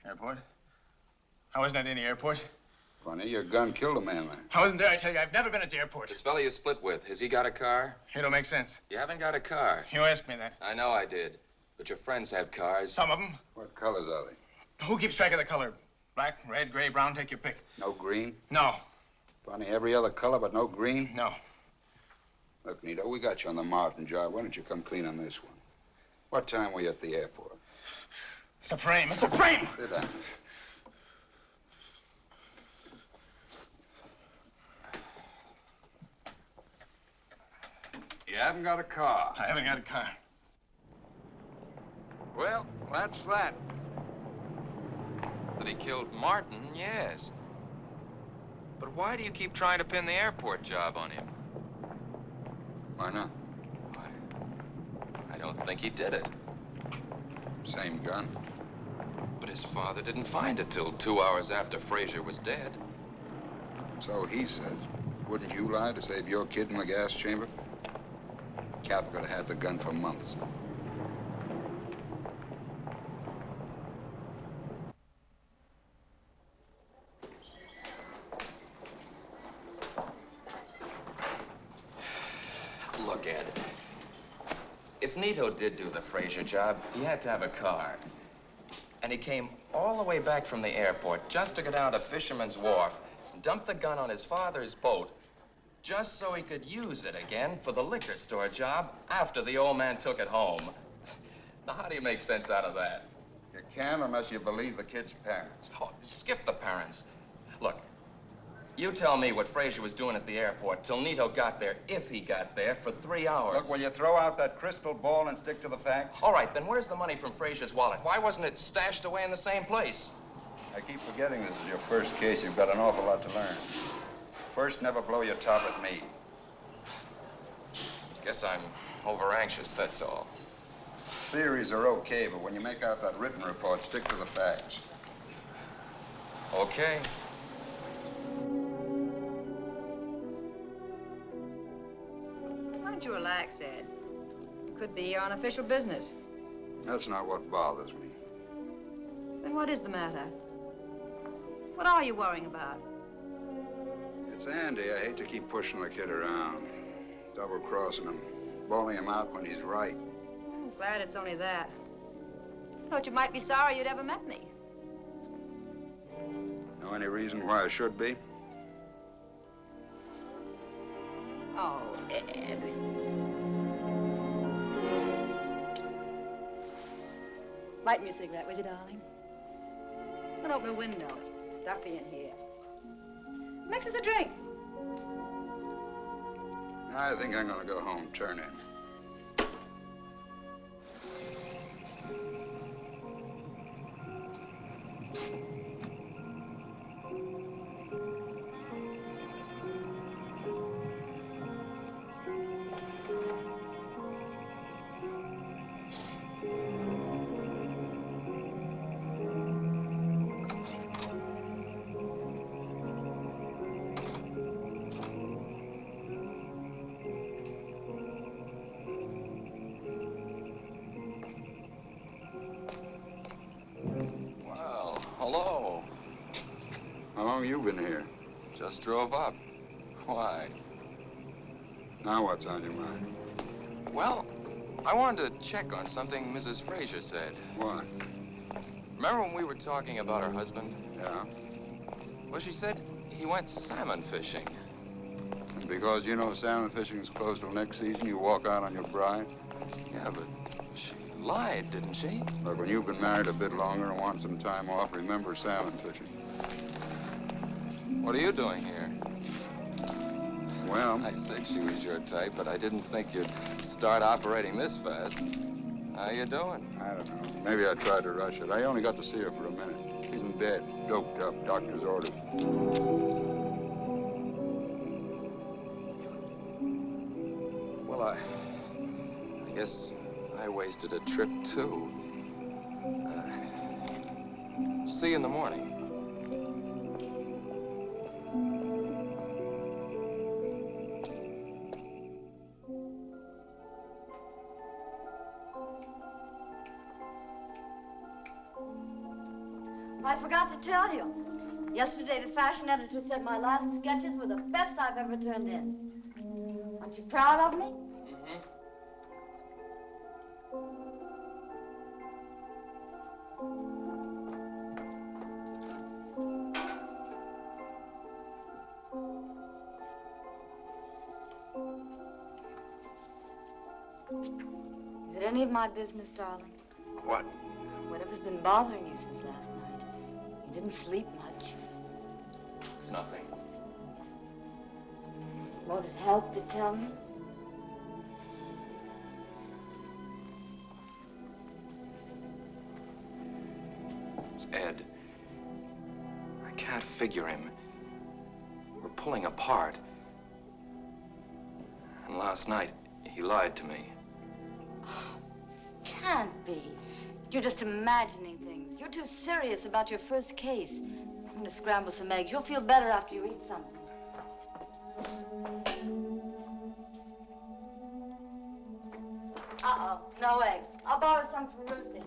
Airport? I wasn't at any airport. Funny, your gun killed a man there. I wasn't there, I tell you. I've never been at the airport. This fella you split with, has he got a car? It don't make sense. You haven't got a car. You asked me that. I know I did. But your friends have cars. Some of them. What colors are they? Who keeps track of the color? Black, red, gray, brown, take your pick. No green? No. Funny, every other color but no green? No. Look, Nito, we got you on the Martin job. Why don't you come clean on this one? What time were you at the airport? It's a frame. It's a frame! Sit down. You haven't got a car. I haven't got a car. Well, that's that. That he killed Martin, yes. But why do you keep trying to pin the airport job on him? Why not? I don't think he did it. Same gun. But his father didn't find it till 2 hours after Frazer was dead. So he says. Wouldn't you lie to save your kid in the gas chamber? Cap could have had the gun for months. Look, Ed. If Nito did do the Frazer job, he had to have a car. And he came all the way back from the airport just to go down to Fisherman's Wharf and dump the gun on his father's boat just so he could use it again for the liquor store job after the old man took it home. Now, how do you make sense out of that? You can't unless you believe the kid's parents. Oh, skip the parents. Look, you tell me what Frazer was doing at the airport till Nito got there, if he got there, for 3 hours. Look, will you throw out that crystal ball and stick to the facts? All right, then where's the money from Frazer's wallet? Why wasn't it stashed away in the same place? I keep forgetting this is your first case. You've got an awful lot to learn. First, never blow your top at me. Guess I'm over-anxious, that's all. Theories are okay, but when you make out that written report, stick to the facts. Okay. Why don't you relax, Ed? It could be your unofficial business. That's not what bothers me. Then what is the matter? What are you worrying about? It's Andy. I hate to keep pushing the kid around, double-crossing him, bowling him out when he's right. I'm glad it's only that. I thought you might be sorry you'd ever met me. Know any reason why I should be? Oh, Ed. Light me a cigarette, will you, darling? Don't open the window. It's stuffy in here. Mix us a drink. I think I'm gonna go home, turn in. Well, hello. How long you been here? Just drove up. Why? Now what's on your mind? Well, I wanted to check on something Mrs. Frazer said. What? Remember when we were talking about her husband? Yeah. Well, she said he went salmon fishing. And because you know salmon fishing is closed till next season, you walk out on your bride? Yeah, but she lied, didn't she? Look, when you've been married a bit longer and want some time off, remember salmon fishing. What are you doing here? Well, I said she was your type, but I didn't think you'd start operating this fast. How you doing? I don't know. Maybe I tried to rush it. I only got to see her for a minute. She's in bed, doped up, doctor's orders. Well, I guess I wasted a trip, too. See you in the morning. I forgot to tell you. Yesterday, the fashion editor said my last sketches were the best I've ever turned in. Aren't you proud of me? Is it any of my business, darling? What? Whatever's been bothering you since last night. You didn't sleep much. It's nothing. Won't it help to tell me? It's Ed. I can't figure him. We're pulling apart. And last night, he lied to me. Can't be. You're just imagining things. You're too serious about your first case. I'm going to scramble some eggs. You'll feel better after you eat something. Uh-oh, no eggs. I'll borrow some from Ruthie.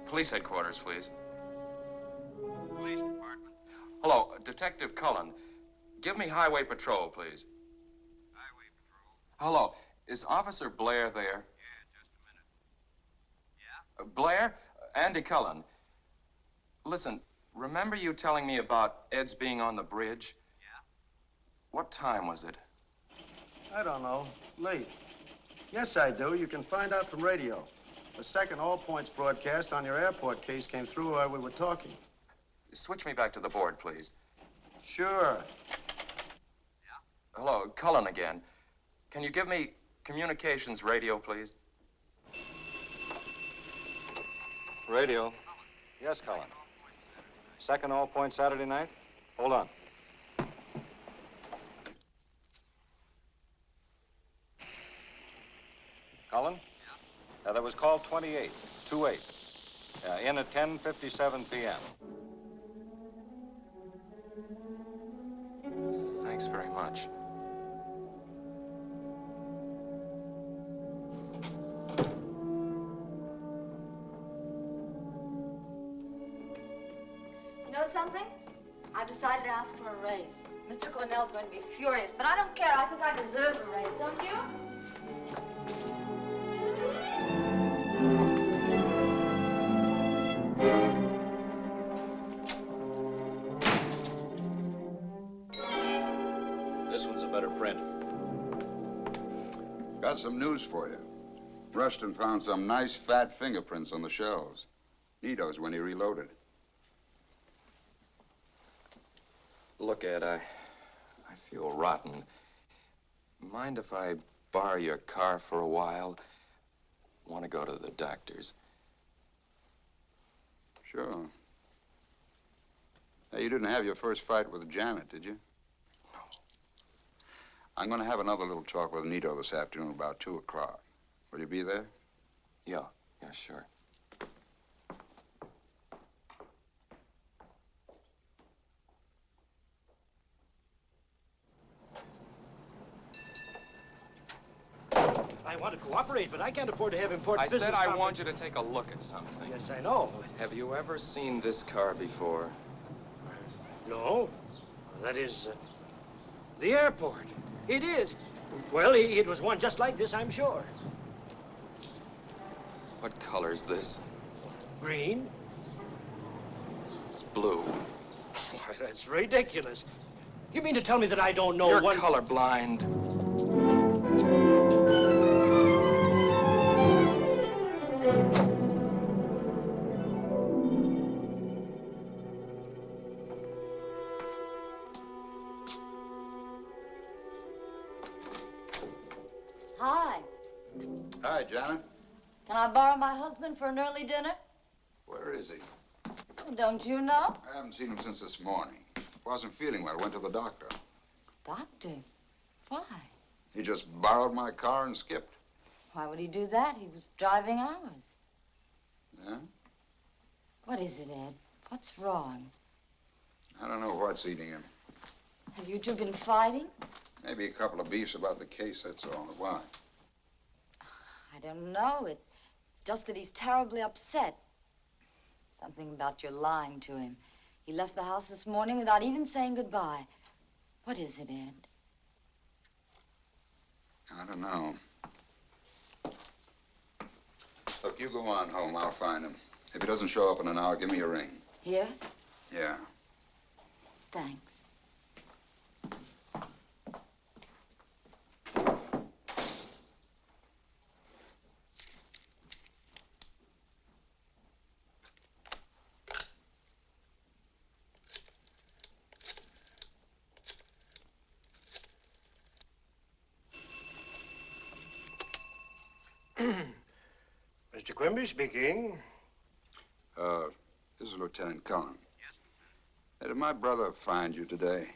Police headquarters, please. Police department. Hello, Detective Cullen. Give me highway patrol, please. Highway patrol. Hello, is Officer Blair there? Yeah, just a minute. Yeah? Blair? Andy Cullen. Listen, remember you telling me about Ed's being on the bridge? Yeah. What time was it? I don't know. Late. Yes, I do. You can find out from radio. The second all-points broadcast on your airport case came through while we were talking. Switch me back to the board, please. Sure. Yeah? Hello, Cullen again. Can you give me communications radio, please? Radio. Yes, Cullen. Second all-point Saturday night? Hold on. Cullen? That was call 28, 28. In at 10:57 p.m. Thanks very much. You know something? I've decided to ask for a raise. Mr. Cornell's going to be furious, but I don't care. I think I deserve a raise, don't you? This one's a better print. Got some news for you. Rustin found some nice fat fingerprints on the shelves. Nito's when he reloaded. Look, Ed, I feel rotten. Mind if I borrow your car for a while? Want to go to the doctor's. Sure. Hey, you didn't have your first fight with Janet, did you? No. I'm going to have another little talk with Nito this afternoon about 2 o'clock. Will you be there? Yeah, sure. I want to cooperate, but I can't afford to have important business. I said I want you to take a look at something. Yes, I know. Have you ever seen this car before? No. That is, the airport. It is. Well, it was one just like this, I'm sure. What color's this? Green? It's blue. Why, that's ridiculous. You mean to tell me that I don't know You're one... colorblind. Hi. Hi, Janet. Can I borrow my husband for an early dinner? Where is he? Don't you know? I haven't seen him since this morning. Wasn't feeling well. Went to the doctor. Doctor? Why? He just borrowed my car and skipped. Why would he do that? He was driving ours. Yeah? What is it, Ed? What's wrong? I don't know what's eating him. Have you two been fighting? Maybe a couple of beefs about the case, that's all. Why? I don't know. It's just that he's terribly upset. Something about your lying to him. He left the house this morning without even saying goodbye. What is it, Ed? I don't know. Look, you go on home. I'll find him. If he doesn't show up in an hour, give me a ring. Here? Yeah. Thanks. Mr. Quimby speaking. This is Lieutenant Cullen. Yes? Hey, did my brother find you today?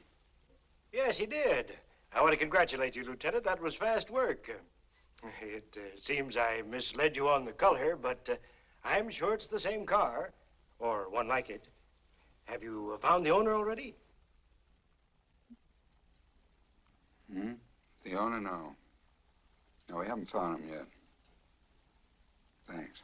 Yes, he did. I want to congratulate you, Lieutenant. That was fast work. It seems I misled you on the color, but I'm sure it's the same car, or one like it. Have you found the owner already? Hmm? The owner? No. No, we haven't found him yet. Thanks.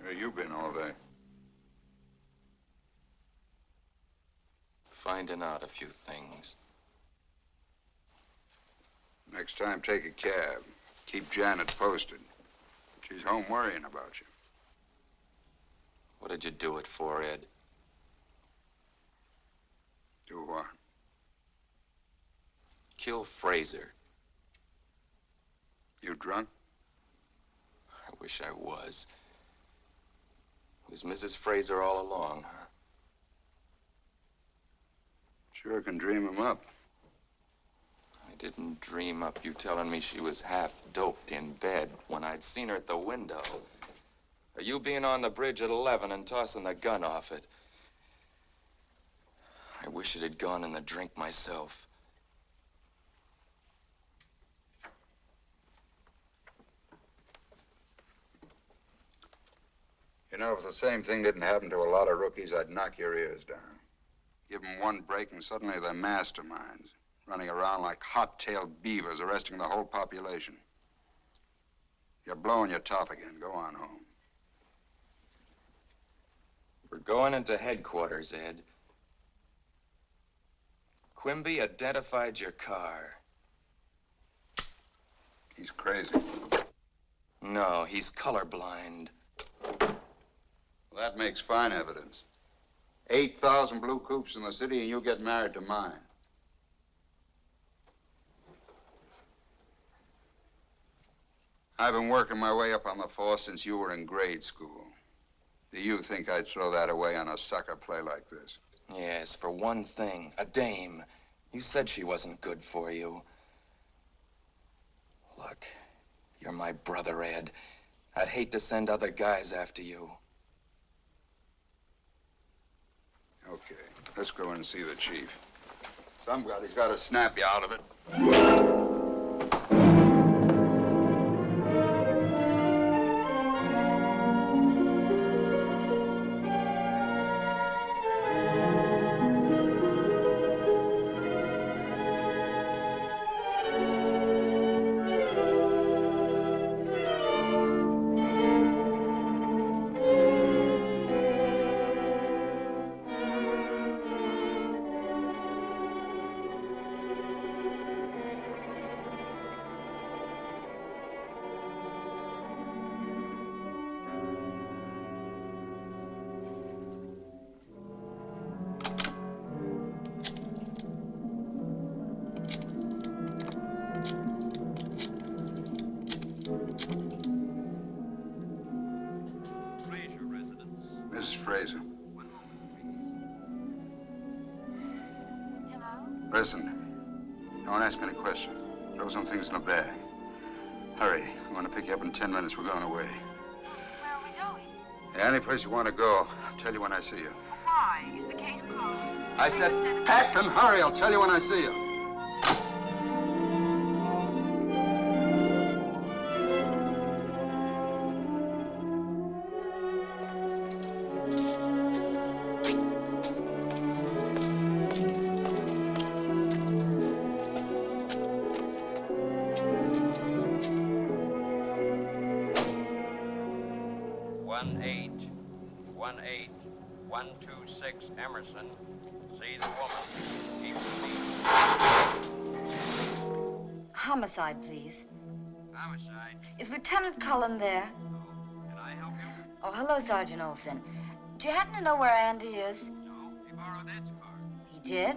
Where you been all day? Finding out a few things. Next time, take a cab. Keep Janet posted. She's home worrying about you. What did you do it for, Ed? Do what? Kill Frazer. You drunk? I wish I was. Was Mrs. Frazer all along, huh? Sure can dream him up. I didn't dream up you telling me she was half doped in bed when I'd seen her at the window. Or you being on the bridge at 11 and tossing the gun off it. I wish it had gone in the drink myself. You know, if the same thing didn't happen to a lot of rookies, I'd knock your ears down. Give them one break and suddenly they're masterminds, running around like hot-tailed beavers, arresting the whole population. You're blowing your top again. Go on home. We're going into headquarters, Ed. Quimby identified your car. He's crazy. No, he's colorblind. Well, that makes fine evidence. 8,000 blue coupes in the city and you get married to mine. I've been working my way up on the force since you were in grade school. Do you think I'd throw that away on a sucker play like this? Yes, for one thing, a dame. You said she wasn't good for you. Look, you're my brother, Ed. I'd hate to send other guys after you. Okay, let's go in and see the chief. Somebody's got to snap you out of it. Mrs. Frazer. Hello? Listen, don't ask any questions. Throw some things in a bag. Hurry. I'm going to pick you up in 10 minutes. We're going away. Where are we going? Any place you want to go. I'll tell you when I see you. Why? Is the case closed? I said pack and hurry. I'll tell you when I see you. Emerson, see the woman. Keep the peace. Homicide, please. Homicide. Is Lieutenant Cullen there? Can I help you? Oh, hello, Sergeant Olson. Do you happen to know where Andy is? No, he borrowed Ed's car. He did?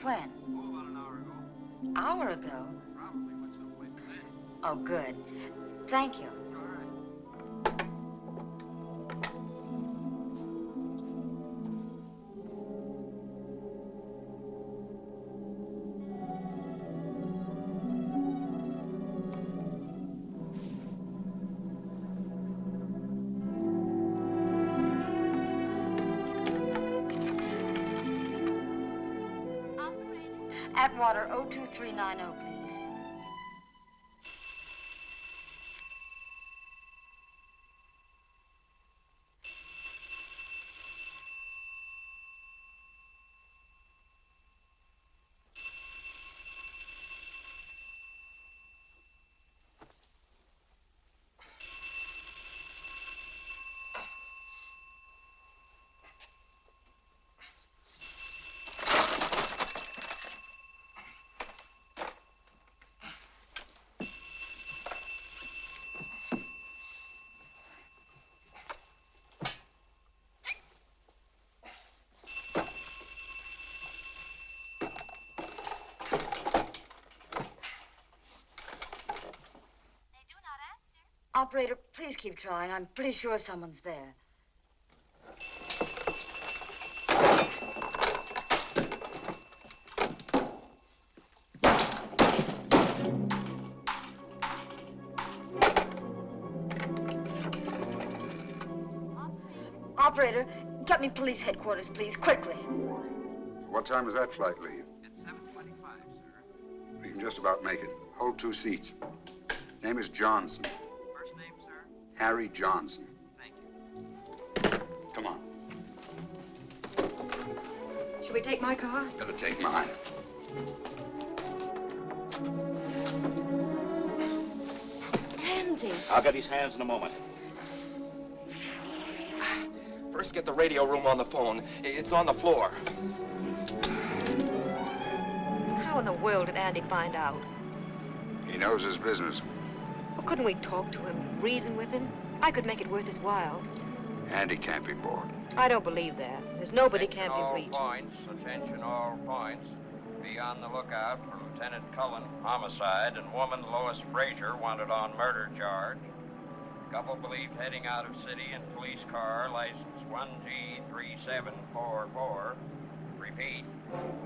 When? Oh, about an hour ago. Hour ago? Probably went someplace with Ed. Oh, good. Thank you. It's all right. Atwater 02390, please. Operator, please keep trying. I'm pretty sure someone's there. Operator, get me police headquarters, please, quickly. What time does that flight leave? At 7:25, sir. We can just about make it. Hold 2 seats. Name is Johnson. First name, sir? Harry Johnson. Thank you. Come on. Should we take my car? Better take mine. Andy. I'll get his hands in a moment. First, get the radio room on the phone. It's on the floor. How in the world did Andy find out? He knows his business. Well, couldn't we talk to him, reason with him? I could make it worth his while. Andy can't be bought. I don't believe that. There's nobody can't be reached. Attention all points. Be on the lookout for Lieutenant Cullen, homicide, and woman Lois Frazer wanted on murder charge. Couple believed heading out of city in police car, license 1G3744. Repeat,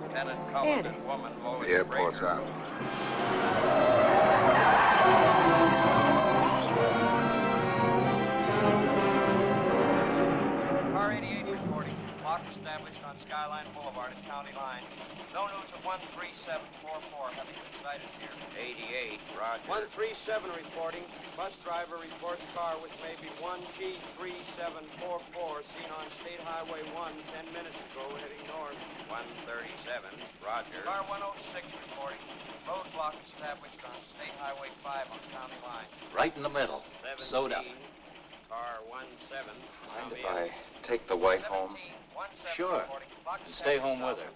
Lieutenant Cullen and woman Lois The airport's Frazer. out. Car 88 reporting. Lock established on Skyline Boulevard at County Line. No news of 13744 having been sighted here. 88, roger. 137 reporting. Bus driver reports car which may be 1G3744 seen on State Highway 1 10 minutes ago heading north. 137, roger. Car 106 reporting. Roadblock established on State Highway 5 on County Line. Right in the middle. Sewed up. Car 17. Mind if I take the wife home? Sure. And stay home with her.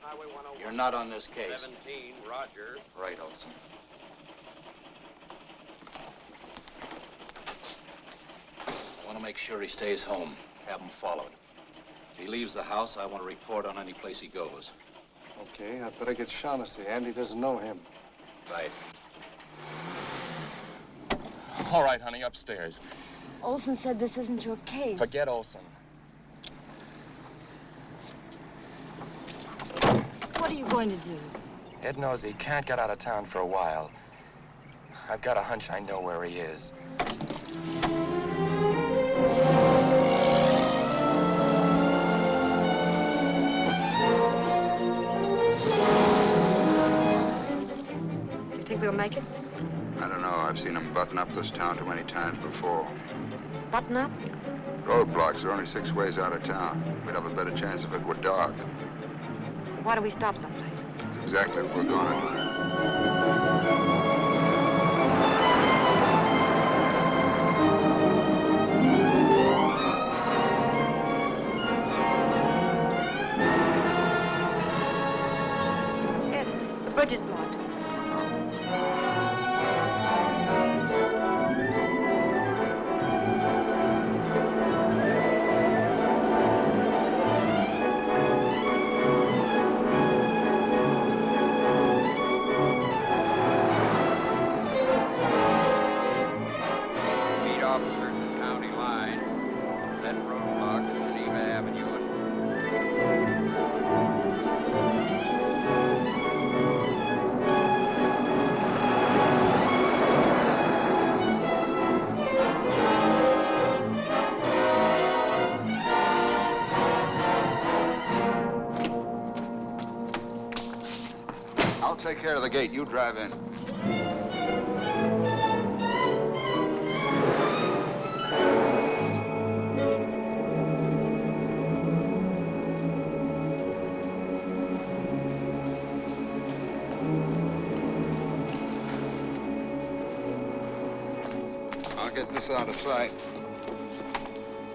You're not on this case. 17, roger. Right, Olson. I want to make sure he stays home. Have him followed. If he leaves the house, I want to report on any place he goes. Okay, I'd better get Shaughnessy. Andy doesn't know him. Right. All right, honey, upstairs. Olson said this isn't your case. Forget Olson. What are you going to do? Ed knows he can't get out of town for a while. I've got a hunch I know where he is. Do you think we'll make it? I don't know. I've seen him button up this town too many times before. Button up? Roadblocks are only 6 ways out of town. We'd have a better chance if it were dark. Why don't we stop someplace? That's exactly what we're going to do. Ed, the bridge is blocked. Meet officers at County Line. Then roadblock at Geneva Avenue and I'll take care of the gate. You drive in. I'll get this out of sight.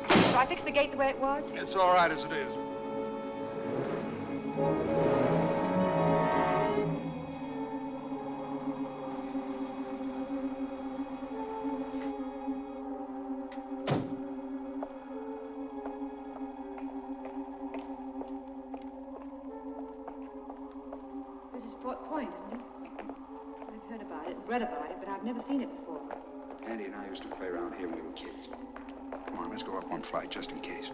Shall I fix the gate the way it was? It's all right as it is. This is Fort Point, isn't it? I've heard about it, read about it, but I've never seen it before. Andy and I used to play around here when we were kids. Come on, let's go up one flight just in case.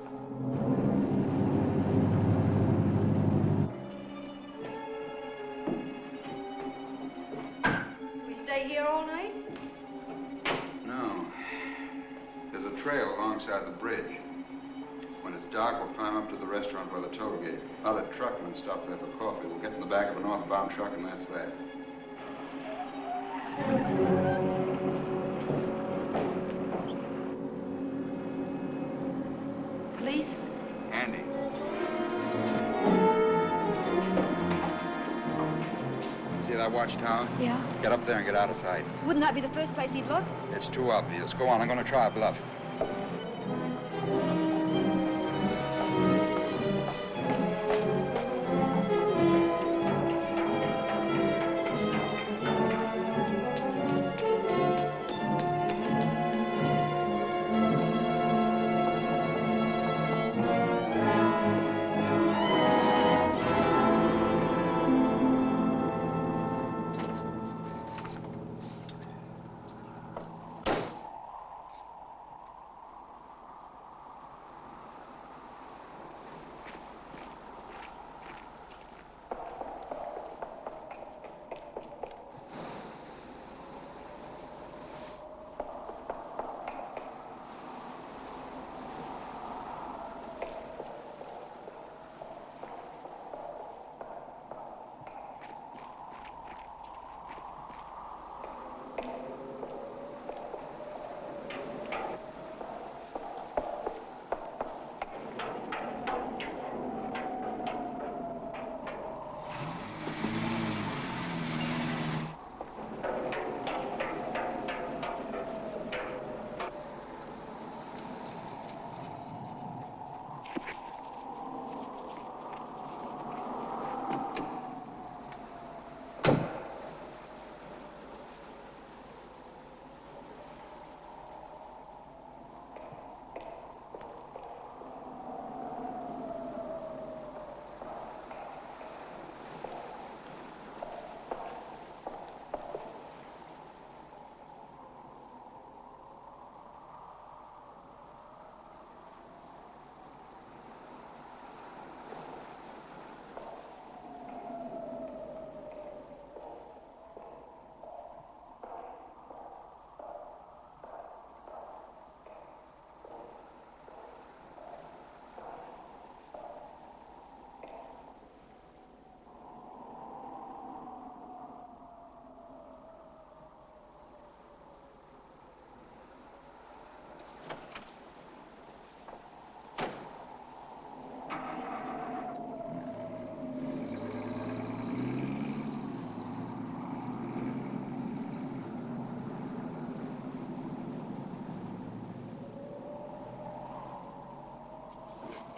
Do we stay here all night? No. There's a trail alongside the bridge. When it's dark, we'll climb up to the restaurant by the toll gate. Not a truckman stopped there for coffee. We'll get in the back of a northbound truck, and that's that. Police? Andy. See that watchtower? Yeah. Get up there and get out of sight. Wouldn't that be the first place he'd look? It's too obvious. Go on, I'm going to try a bluff.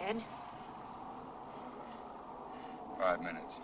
Ed? 5 minutes.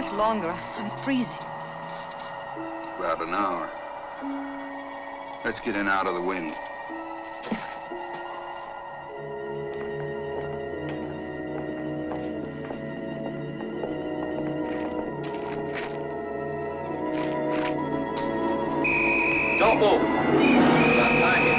much longer? I'm freezing. About an hour. Let's get in out of the wind. Don't move. About time you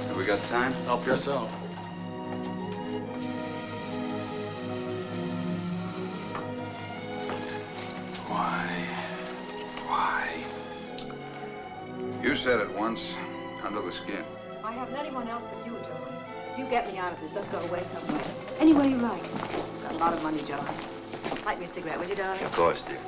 Have we got time? Help yourself. Why? You said it once, under the skin. I haven't anyone else but you, John. You get me out of this. Let's go away somewhere. Anywhere you like. Got a lot of money, John. Light me a cigarette, will you, darling? Of course, dear.